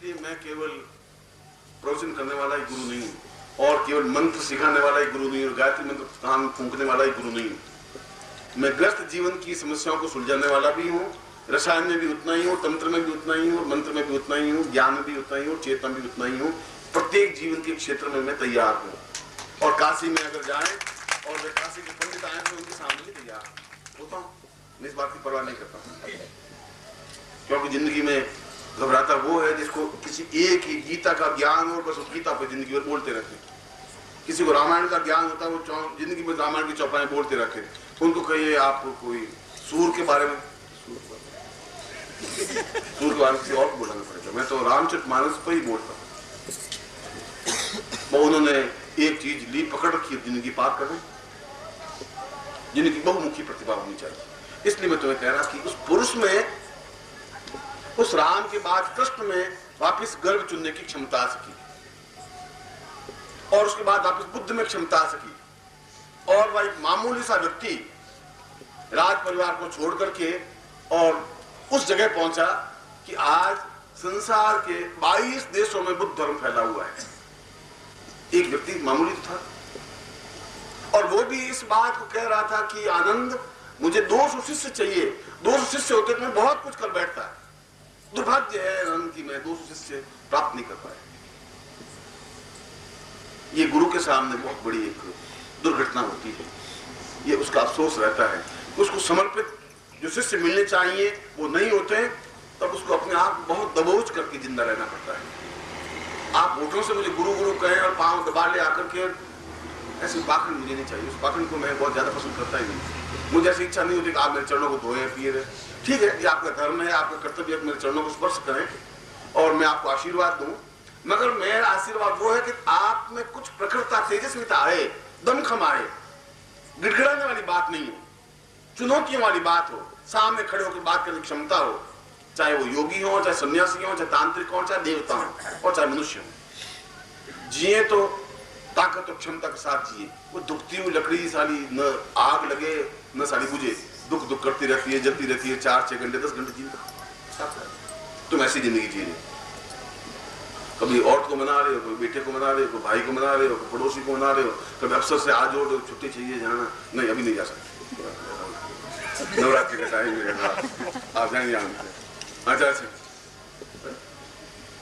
इसलिए मैं केवल प्रवचन करने वाला ही गुरु नहीं हूं और केवल मंत्र सिखाने वाला ही गुरु नहीं हूं, गायत्री मंत्र कान में फूंकने वाला ही गुरु नहीं हूं। मैं ग्रस्त जीवन की समस्याओं को सुलझाने वाला भी हूं, रसायन में भी उतना ही हूं, तंत्र में भी उतना ही हूं, मंत्र में भी उतना ही हूं, ज्ञान में भी उतना ही हूं, चेतना में भी उतना ही हूं। प्रत्येक जीवन के क्षेत्र में मैं तैयार हूं। और काशी में अगर जाए और वे काशी के पंडित आए तो उनके सामने भी तैयार होता हूं। मैं इस बात की परवाह नहीं करता, क्योंकि जिंदगी में घबराता वो है जिसको किसी एक ही गीता का ज्ञान और बस उस गीता पे जिंदगी भर बोलते रहते। किसी को रामायण का ज्ञान होता है, वो जिंदगी में रामायण की चौपाई बोलते रहते। उनको कहिए आप कोई सूर के बारे में, सूर के बारे में किसी और को बोलना पड़ेगा। मैं तो रामचरितमानस पर ही बोलता हूँ। वो उन्होंने एक चीज ली, पकड़ रखी, जिंदगी पार करने, जिनकी बहुमुखी प्रतिभा होनी चाहिए। इसलिए मैं तुम्हें कह रहा कि उस पुरुष में, उस राम के बाद कृष्ण में वापिस गर्भ चुनने की क्षमता आ सकी, और उसके बाद वापिस बुद्ध में क्षमता आ सकी। और वह एक मामूली सा व्यक्ति राज परिवार को छोड़ करके और उस जगह पहुंचा कि आज संसार के 22 देशों में बुद्ध धर्म फैला हुआ है। एक व्यक्ति मामूली था, और वो भी इस बात को कह रहा था कि आनंद, मुझे 200 शिष्य चाहिए। 200 शिष्य होते तो मैं बहुत कुछ कर बैठता। दुर्भाग्य है आनंद की मैं 200 शिष्य प्राप्त नहीं कर पाया। ये गुरु के सामने बहुत बड़ी एक दुर्घटना होती है। ये उसका अफसोस रहता है। उसको समर्पित जो शिष्य मिलने चाहिए वो नहीं होते, तब उसको अपने आप बहुत दबोच करके जिंदा रहना पड़ता है। आप होठों से मुझे गुरु गुरु कहें और पांव दबा ले आकर के, ऐसी पाखंड मुझे नहीं चाहिए। उस पाखंड को मैं बहुत ज्यादा पसंद करता ही नहीं। मुझे ऐसी इच्छा नहीं होती कि आप मेरे चरणों को धोए पिए रहे। ठीक है, ये आपका धर्म है, आपका कर्तव्य है, मेरे चरणों को स्पर्श करें और मैं आपको आशीर्वाद दूं, मगर मेरा आशीर्वाद वो है कि आप में कुछ प्रखरता, तेजस्विता आए, दमखम आए। गिड़गिड़ाने वाली बात नहीं हो, चुनौतियों वाली बात हो, सामने खड़े होकर बात करने की क्षमता हो, चाहे वो योगी हो, चाहे सन्यासी हो, चाहे तांत्रिक हो, चाहे देवता हो और चाहे मनुष्य हो। जिए तो ताकत और क्षमता के साथ जिए। वो दुखती हुई लकड़ी साली, न आग लगे न साली बुझे, दुख दुख करती रहती है, जलती रहती है, 4-6 घंटे 10 घंटे जीना। तुम ऐसी जिंदगी जी रहे, कभी औरत को मना रहे हो, कभी बेटे को मना रहे हो, कभी भाई को मना रहे हो, कभी पड़ोसी को मना रहे हो, कभी अफसर से आज और छुट्टी चाहिए जाना, नहीं अभी नहीं जा सकते, नवरात्रि का टाइम है, आप जाएंगे। अच्छा अच्छा,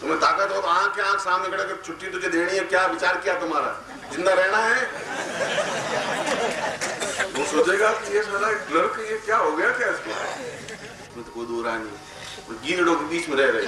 तुम्हें ताकत हो तो आंख के आंख सामने खड़े कर छुट्टी तुझे देनी है, क्या विचार किया तुम्हारा? जिंदा रहना है। वो सोचेगा कि ये साला क्लर्क, ये क्या हो गया क्या इसको? तो कोई दूर नहीं, गीदड़ों के बीच में रह रहे।